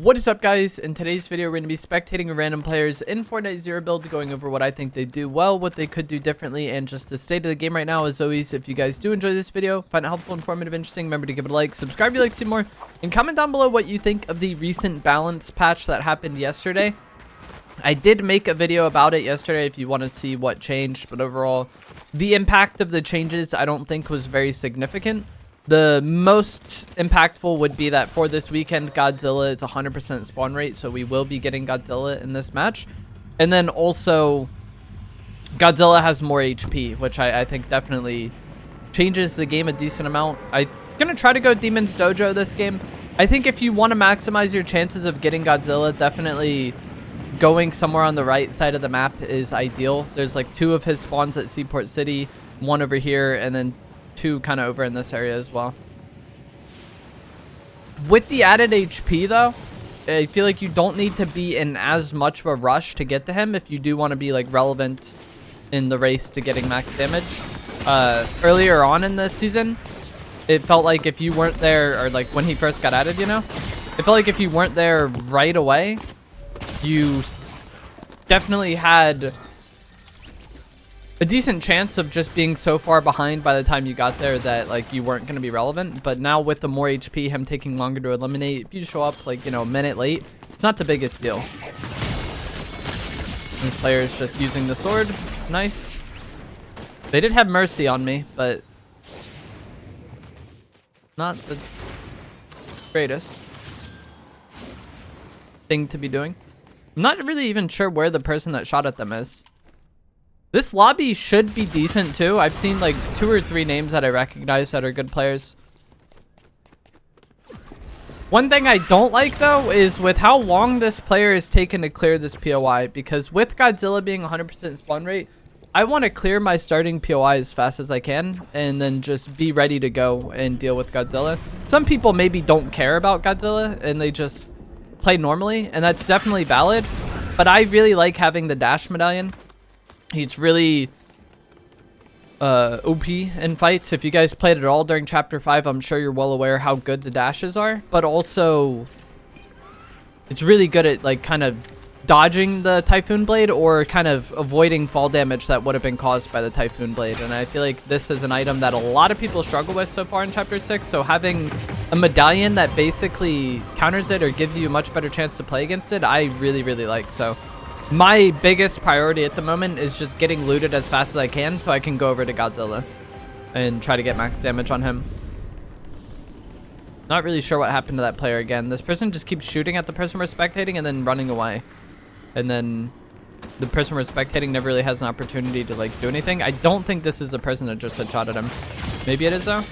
What is up, guys? In today's video, we're going to be spectating random players in Fortnite Zero build, going over what I think they do well, what they could do differently, and just the state of the game right now. As always, if you guys do enjoy this video, find it helpful, informative, interesting, remember to give it a like, subscribe if you like to see more, and comment down below what you think of the recent balance patch that happened yesterday. I did make a video about it yesterday if you want to see what changed, but overall, the impact of the changes I don't think was very significant. The most impactful would be that for this weekend, Godzilla is 100% spawn rate, so we will be getting Godzilla in this match. And then also, Godzilla has more HP, which I think definitely changes the game a decent amount. I'm going to try to go Demon's Dojo this game. I think if you want to maximize your chances of getting Godzilla, definitely going somewhere on the right side of the map is ideal. There's like 2 of his spawns at Seaport City, 1 over here, and then 2 kind of over in this area as well. With the added HP though, I feel like you don't need to be in as much of a rush to get to him if you do want to be like relevant in the race to getting max damage. Earlier on in the season, it felt like if you weren't there, or like when he first got added, you know, it felt like if you weren't there right away, you definitely had a decent chance of just being so far behind by the time you got there that like you weren't going to be relevant. But now with the more HP, him taking longer to eliminate, if you show up like, you know, a minute late, it's not the biggest deal. This player is just using the sword. Nice. They did have mercy on me, but not the greatest thing to be doing. I'm not really even sure where the person that shot at them is. This lobby should be decent too. I've seen like 2 or 3 names that I recognize that are good players. One thing I don't like though is with how long this player is taken to clear this POI, because with Godzilla being 100% spawn rate, I want to clear my starting POI as fast as I can and then just be ready to go and deal with Godzilla. Some people maybe don't care about Godzilla and they just play normally, and that's definitely valid, but I really like having the dash medallion. He's really OP in fights. If you guys played at all during Chapter 5, I'm sure you're well aware how good the dashes are. But also, it's really good at like kind of dodging the Typhoon Blade or kind of avoiding fall damage that would have been caused by the Typhoon Blade. And I feel like this is an item that a lot of people struggle with so far in Chapter 6. So having a medallion that basically counters it or gives you a much better chance to play against it, I really, really like. So my biggest priority at the moment is just getting looted as fast as I can so I can go over to Godzilla and try to get max damage on him. Not really sure what happened to that player again. This person just keeps shooting at the person we're spectating and then running away. And then the person we're spectating never really has an opportunity to like do anything. I don't think this is the person that just had shot at him. Maybe it is though.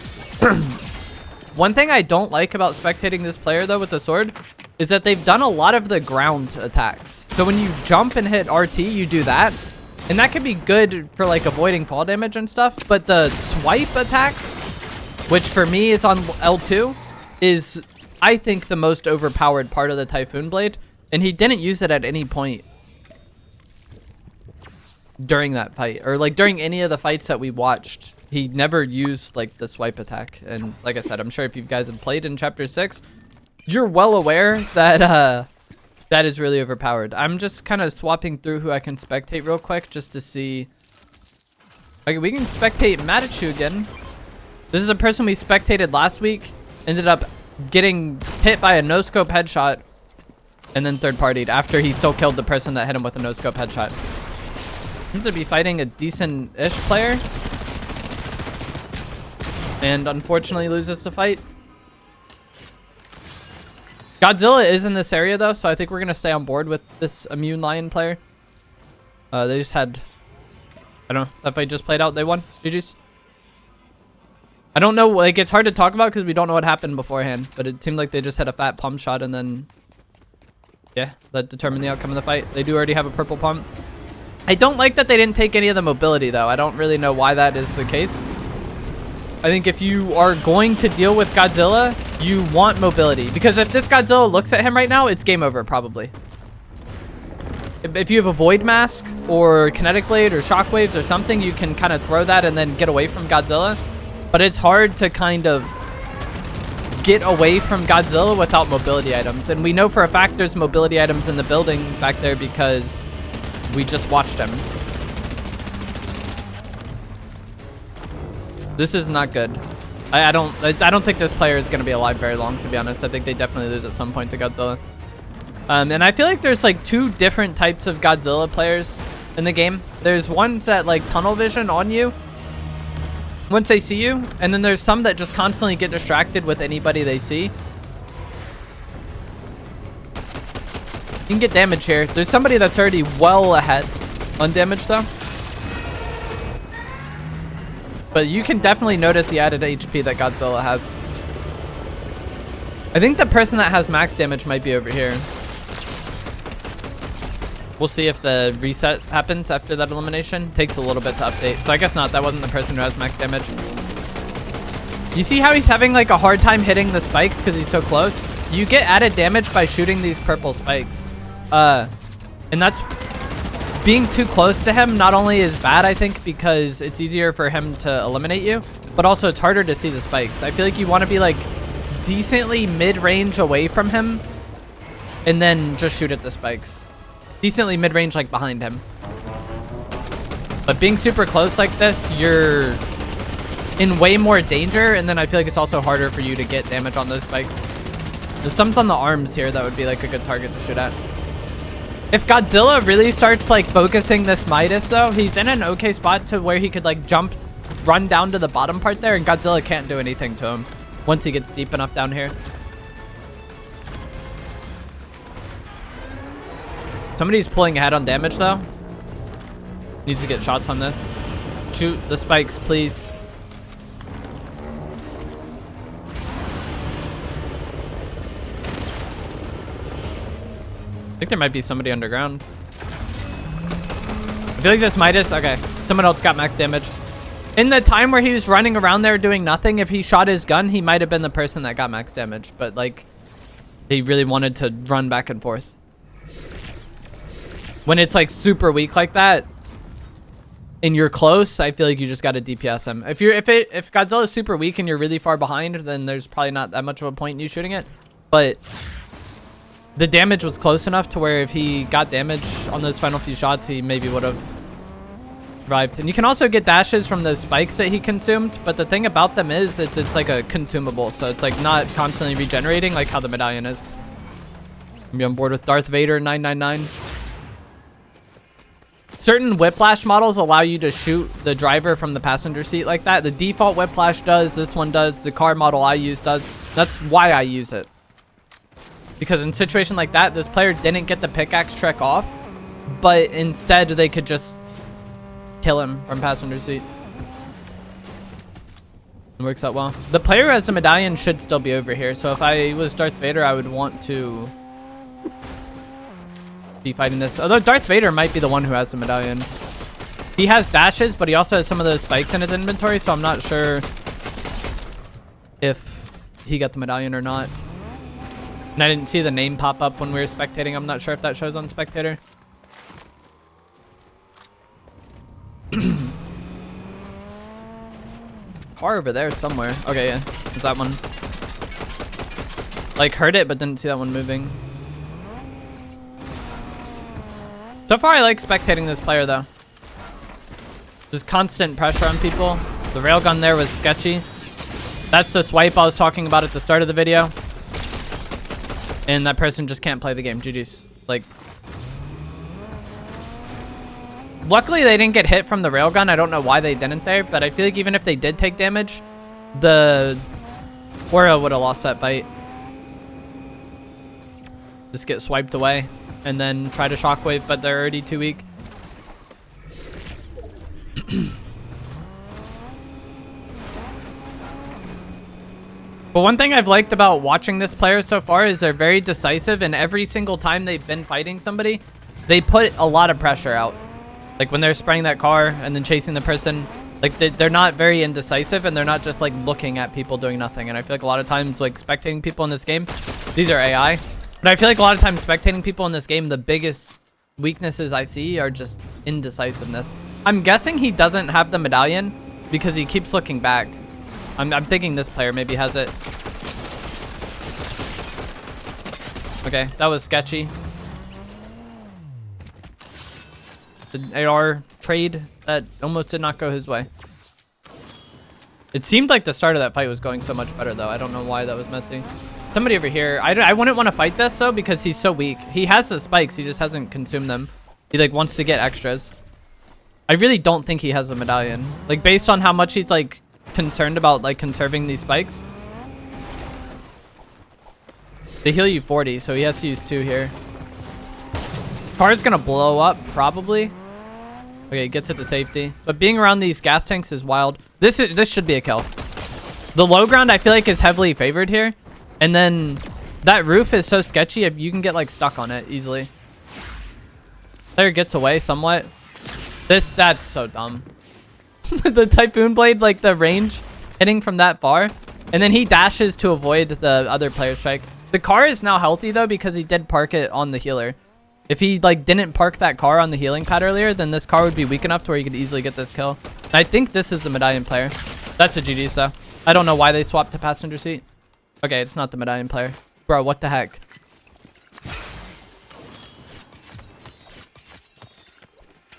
One thing I don't like about spectating this player though with the sword is that they've done a lot of the ground attacks. So when you jump and hit RT, you do that. And that can be good for like avoiding fall damage and stuff. But the swipe attack, which for me is on L2, is I think the most overpowered part of the Typhoon Blade. And he didn't use it at any point during that fight. Or like during any of the fights that we watched. He never used like the swipe attack. And like I said, I'm sure if you guys have played in Chapter 6, you're well aware that that is really overpowered. I'm just kind of swapping through who I can spectate real quick just to see. Okay, we can spectate Matachu again. This is a person we spectated last week. Ended up getting hit by a no-scope headshot and then third-partied after he still killed the person that hit him with a no-scope headshot. Seems to be fighting a decent-ish player. And unfortunately loses the fight. Godzilla is in this area though, so I think we're going to stay on board with this immune lion player. They just had, I don't know, that fight just played out, they won. GG's. I don't know, like it's hard to talk about because we don't know what happened beforehand, but it seemed like they just had a fat pump shot and then, yeah, that determined the outcome of the fight. They do already have a purple pump. I don't like that they didn't take any of the mobility though. I don't really know why that is the case. I think if you are going to deal with Godzilla, you want mobility. Because if this Godzilla looks at him right now, it's game over, probably. If you have a Void Mask or Kinetic Blade or Shockwaves or something, you can kind of throw that and then get away from Godzilla. But it's hard to kind of get away from Godzilla without mobility items. And we know for a fact there's mobility items in the building back there because we just watched him. This is not good. I don't think this player is going to be alive very long, to be honest. I think they definitely lose at some point to Godzilla. And I feel like there's like two different types of Godzilla players in the game. There's ones that like tunnel vision on you once they see you, and then there's some that just constantly get distracted with anybody they see. You can get damage here. There's somebody that's already well ahead on damage though. But you can definitely notice the added HP that Godzilla has. I think the person that has max damage might be over here. We'll see if the reset happens after that elimination. Takes a little bit to update. So I guess not. That wasn't the person who has max damage. You see how he's having like a hard time hitting the spikes because he's so close? You get added damage by shooting these purple spikes. And that's... Being too close to him not only is bad, I think, because it's easier for him to eliminate you, but also it's harder to see the spikes. I feel like you want to be like decently mid-range away from him and then just shoot at the spikes. Decently mid-range, like behind him. But being super close like this, you're in way more danger, and then I feel like it's also harder for you to get damage on those spikes. There's some on the arms here that would be like a good target to shoot at. If Godzilla really starts like focusing this Midas though, he's in an okay spot to where he could like run down to the bottom part there, and Godzilla can't do anything to him once he gets deep enough down here. Somebody's pulling ahead on damage though. Needs to get shots on this. Shoot the spikes, please. I think there might be somebody underground. I feel like this Midas... Okay, someone else got max damage. In the time where he was running around there doing nothing, if he shot his gun, he might have been the person that got max damage. But, like, he really wanted to run back and forth. When it's, like, super weak like that, and you're close, I feel like you just got to DPS him. If Godzilla's super weak and you're really far behind, then there's probably not that much of a point in you shooting it. But... the damage was close enough to where if he got damage on those final few shots, he maybe would have survived. And you can also get dashes from those spikes that he consumed. But the thing about them is it's like a consumable. So it's like not constantly regenerating like how the Medallion is. I'm on board with Darth Vader 999. Certain Whiplash models allow you to shoot the driver from the passenger seat like that. The default Whiplash does. This one does. The car model I use does. That's why I use it. Because in a situation like that, this player didn't get the pickaxe trick off, but instead they could just kill him from passenger seat. It works out well. The player who has a Medallion should still be over here, so if I was Darth Vader, I would want to be fighting this. Although Darth Vader might be the one who has the Medallion. He has dashes, but he also has some of those spikes in his inventory, so I'm not sure if he got the Medallion or not. And I didn't see the name pop up when we were spectating. I'm not sure if that shows on Spectator. Car over there somewhere. Okay, yeah. Is that one? Like, heard it, but didn't see that one moving. So far, I like spectating this player, though. There's constant pressure on people. The railgun there was sketchy. That's the swipe I was talking about at the start of the video. And that person just can't play the game. GG's. Like, luckily they didn't get hit from the railgun. I don't know why they didn't there, but I feel like even if they did take damage, the Aura would have lost that fight. Just get swiped away and then try to shockwave, but they're already too weak. But one thing I've liked about watching this player so far is they're very decisive, and every single time they've been fighting somebody, they put a lot of pressure out. Like when they're spraying that car and then chasing the person, like they're not very indecisive, and they're not just like looking at people doing nothing. And I feel like a lot of times like spectating people in this game, these are AI, but I feel like a lot of times spectating people in this game, the biggest weaknesses I see are just indecisiveness. I'm guessing he doesn't have the Medallion because he keeps looking back. I'm thinking this player maybe has it. Okay, that was sketchy. The AR trade that almost did not go his way. It seemed like the start of that fight was going so much better, though. I don't know why that was messy. Somebody over here. I wouldn't want to fight this, though, because he's so weak. He has the spikes. He just hasn't consumed them. He, like, wants to get extras. I really don't think he has a medallion. Like, based on how much he's, like, concerned about, like, conserving these spikes. They heal you 40, so he has to use 2 here. Car's gonna blow up, probably. Okay, gets it to safety. But being around these gas tanks is wild. This should be a kill. The low ground, I feel like, is heavily favored here. And then that roof is so sketchy, if you can get, like, stuck on it easily. Player gets away somewhat. That's so dumb. The Typhoon Blade, like, the range hitting from that far. And then he dashes to avoid the other player's strike. The car is now healthy, though, because he did park it on the healer. If he, like, didn't park that car on the healing pad earlier, then this car would be weak enough to where he could easily get this kill. And I think this is the medallion player. That's a GG, so. I don't know why they swapped the passenger seat. Okay, it's not the medallion player. Bro, what the heck?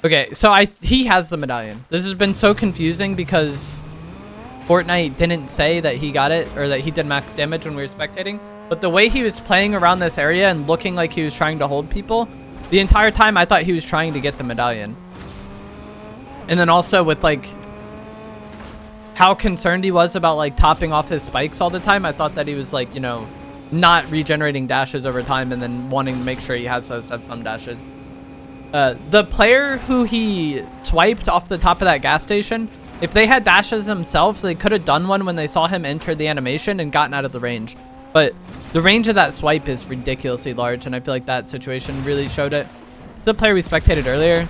Okay, so he has the medallion. This has been so confusing because Fortnite didn't say that he got it or that he did max damage when we were spectating. But the way he was playing around this area and looking like he was trying to hold people, the entire time I thought he was trying to get the medallion. And then also with, like, how concerned he was about, like, topping off his spikes all the time, I thought that he was, like, you know, not regenerating dashes over time and then wanting to make sure he has to have some dashes. The player who he swiped off the top of that gas station, if they had dashes themselves, they could have done one when they saw him enter the animation and gotten out of the range. But the range of that swipe is ridiculously large, and I feel like that situation really showed it. The player we spectated earlier,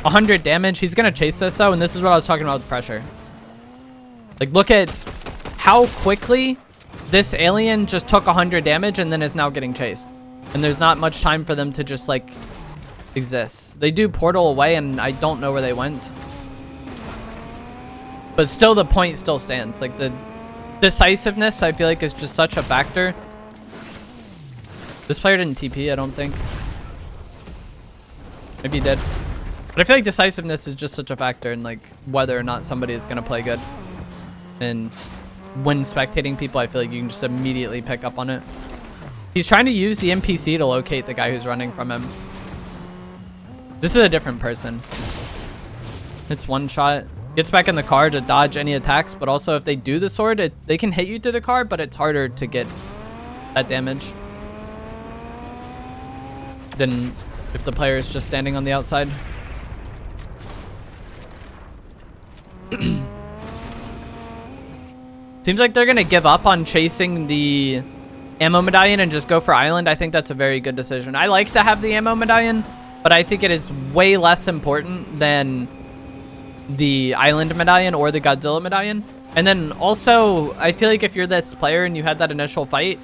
100 damage. He's going to chase this, though, and this is what I was talking about with pressure. Like, look at how quickly this alien just took 100 damage and then is now getting chased. And there's not much time for them to just, like, exist. They do portal away, and I don't know where they went. But still, the point still stands. Like, the decisiveness, I feel like, is just such a factor. This player didn't TP, I don't think. Maybe he did. But I feel like decisiveness is just such a factor in, like, whether or not somebody is going to play good. And when spectating people, I feel like you can just immediately pick up on it. He's trying to use the NPC to locate the guy who's running from him. This is a different person. It's one shot. Gets back in the car to dodge any attacks, but also if they do the sword, they can hit you through the car, but it's harder to get that damage than if the player is just standing on the outside. Seems like they're going to give up on chasing the ammo medallion and just go for island. I think that's a very good decision. I like to have the ammo medallion, but I think it is way less important than the island medallion or the Godzilla medallion. And then also, I feel like if you're this player and you had that initial fight,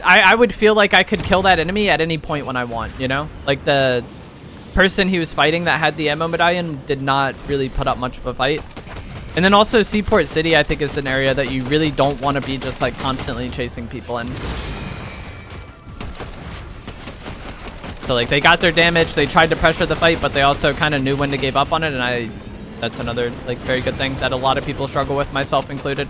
I would feel like I could kill that enemy at any point when I want, you know? Like, the person he was fighting that had the ammo medallion did not really put up much of a fight. And then also Seaport City, I think, is an area that you really don't want to be just, like, constantly chasing people in. So, like, they got their damage, they tried to pressure the fight, but they also kind of knew when to give up on it, and that's another, like, very good thing that a lot of people struggle with, myself included.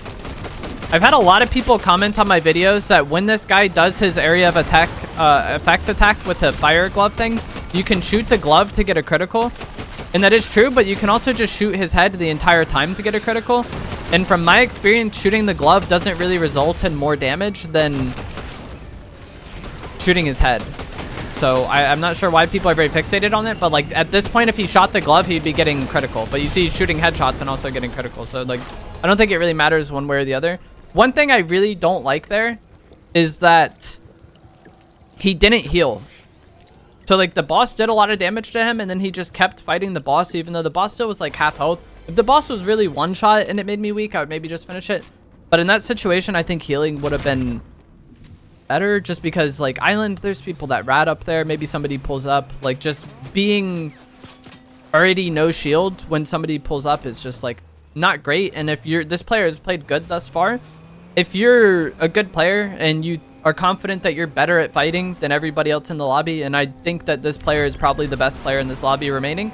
I've had a lot of people comment on my videos that when this guy does his area of attack, effect attack with the fire glove thing, you can shoot the glove to get a critical. And that is true, but you can also just shoot his head the entire time to get a critical. And from my experience, shooting the glove doesn't really result in more damage than shooting his head. So I'm not sure why people are very fixated on it, but, like, at this point, if he shot the glove, he'd be getting critical. But you see he's shooting headshots and also getting critical. So, like, I don't think it really matters one way or the other. One thing I really don't like there is that he didn't heal. So, like, the boss did a lot of damage to him, and then he just kept fighting the boss, even though the boss still was, like, half health. If the boss was really one shot and it made me weak, I would maybe just finish it. But in that situation, I think healing would have been better, just because, like, island, there's people that rat up there. Maybe somebody pulls up. Like, just being already no shield when somebody pulls up is just, like, not great. And if this player has played good thus far, if you're a good player and you are confident that you're better at fighting than everybody else in the lobby, and I think that this player is probably the best player in this lobby remaining,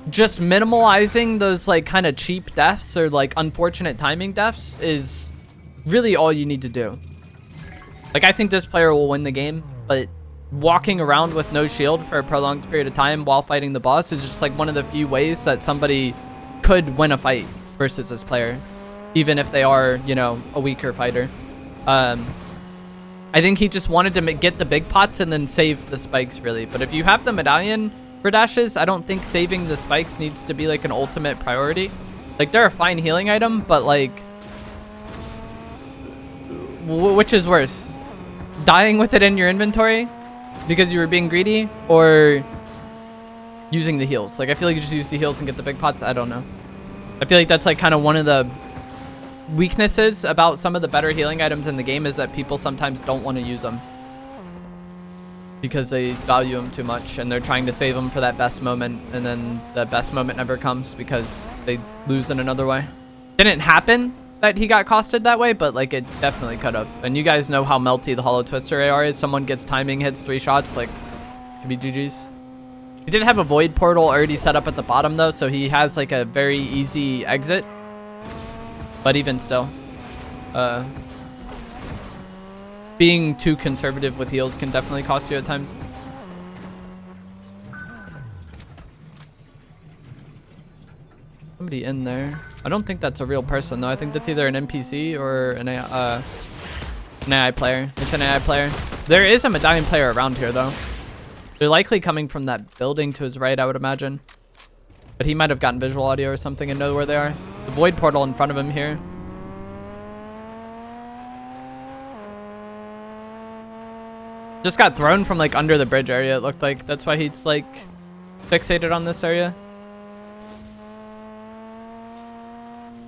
just minimalizing those like kind of cheap deaths or like unfortunate timing deaths is really all you need to do. Like, I think this player will win the game, but walking around with no shield for a prolonged period of time while fighting the boss is just like one of the few ways that somebody could win a fight versus this player, even if they are, you know, a weaker fighter. I think he just wanted to get the big pots and then save the spikes, really. But if you have the medallion for dashes, I don't think saving the spikes needs to be like an ultimate priority. Like, they're a fine healing item, but like, which is worse? Dying with it in your inventory because you were being greedy, or using the heals? Like, I feel like you just use the heals and get the big pots. I don't know. I feel like that's like kind of one of the weaknesses about some of the better healing items in the game, is that people sometimes don't want to use them because they value them too much and they're trying to save them for that best moment, and then the best moment never comes because they lose in another way. Didn't happen that he got costed that way, but like, it definitely could have. And you guys know how melty the Hollow Twister AR is. Someone gets timing, hits 3 shots, like, could be GG's. He did have a void portal already set up at the bottom though, so he has like a very easy exit. But even still, being too conservative with heals can definitely cost you at times. Somebody in there. I don't think that's a real person though. I think that's either an NPC or an AI player. It's an AI player. There is a medallion player around here though. They're likely coming from that building to his right, I would imagine. But he might have gotten visual audio or something and know where they are. The void portal in front of him here. Just got thrown from like under the bridge area, it looked like. That's why he's like fixated on this area.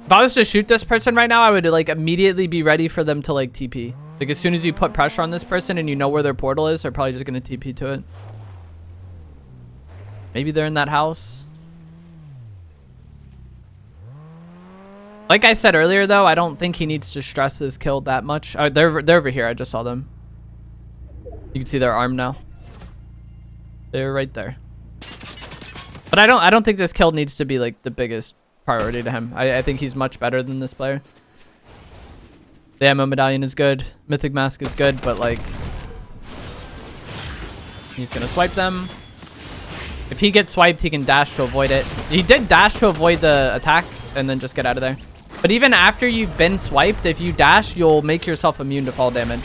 If I was to shoot this person right now, I would like immediately be ready for them to like TP. Like, as soon as you put pressure on this person and you know where their portal is, they're probably just going to TP to it. Maybe they're in that house. Like I said earlier, though, I don't think he needs to stress his kill that much. They're over here. I just saw them. You can see their arm now. They're right there. But I don't think this kill needs to be like the biggest priority to him. I think he's much better than this player. The ammo medallion is good. Mythic mask is good, but like, he's gonna swipe them. If he gets swiped, he can dash to avoid it. He did dash to avoid the attack and then just get out of there. But even after you've been swiped, if you dash, you'll make yourself immune to fall damage.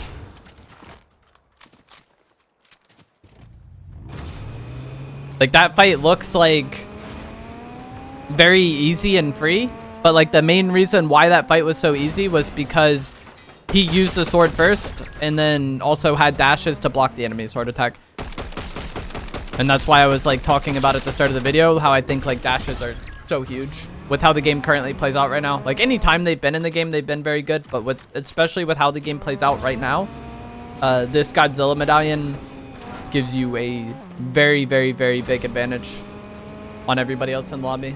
Like, that fight looks like very easy and free, but like the main reason why that fight was so easy was because he used the sword first and then also had dashes to block the enemy sword attack. And that's why I was like talking about at the start of the video how I think like dashes are so huge with how the game currently plays out right now. Like, anytime they've been in the game, they've been very good, but with especially with how the game plays out right now, this Godzilla medallion gives you a very, very, very big advantage on everybody else in the lobby.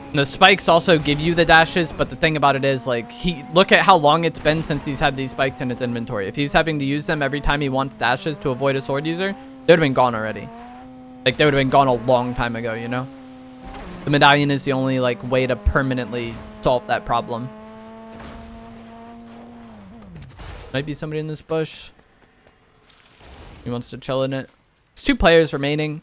And the spikes also give you the dashes, but the thing about it is, like, look at how long it's been since he's had these spikes in his inventory. If he's having to use them every time he wants dashes to avoid a sword user, they would have been gone already. Like, they would have been gone a long time ago, you know? The medallion is the only, like, way to permanently solve that problem. Might be somebody in this bush. He wants to chill in it. There's 2 players remaining.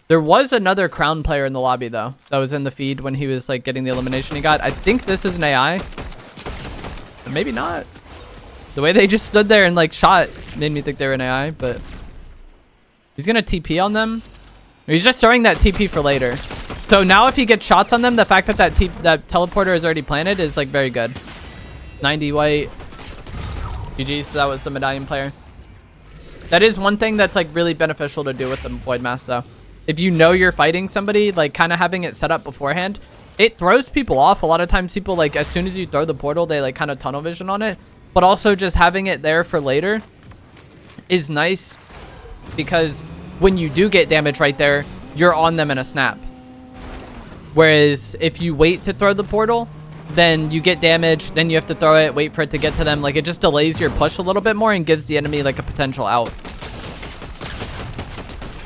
There was another crown player in the lobby, though, that was in the feed when he was, like, getting the elimination he got. I think this is an AI. But maybe not. The way they just stood there and, like, shot made me think they were an AI, but he's going to TP on them. He's just throwing that TP for later. So now if he gets shots on them, the fact that that teleporter is already planted is, like, very good. 90 white. GG, so that was the medallion player. That is one thing that's, like, really beneficial to do with the void mask, though. If you know you're fighting somebody, like, kind of having it set up beforehand, it throws people off. A lot of times people, like, as soon as you throw the portal, they, like, kind of tunnel vision on it. But also just having it there for later is nice, because when you do get damage right there, you're on them in a snap. Whereas if you wait to throw the portal, then you get damage, then you have to throw it, wait for it to get to them. Like, it just delays your push a little bit more and gives the enemy like a potential out.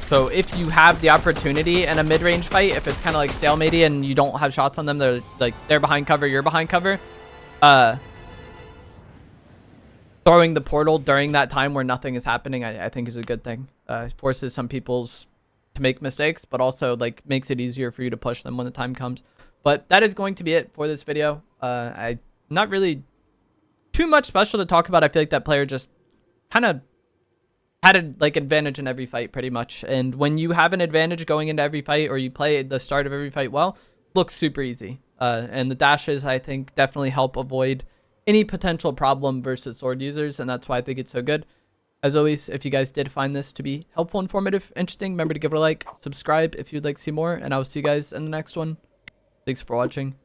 So if you have the opportunity in a mid-range fight, if it's kind of like stalemate and you don't have shots on them, they're behind cover, you're behind cover, throwing the portal during that time where nothing is happening, I think is a good thing. Forces some people's to make mistakes, but also like makes it easier for you to push them when the time comes. But that is going to be it for this video. Not really too much special to talk about. I feel like that player just kind of had a like advantage in every fight pretty much. And when you have an advantage going into every fight, or you play the start of every fight well, looks super easy. And the dashes, I think, definitely help avoid any potential problem versus sword users, and that's why I think it's so good. As always, if you guys did find this to be helpful, informative, interesting, remember to give it a like, subscribe if you'd like to see more, and I will see you guys in the next one. Thanks for watching.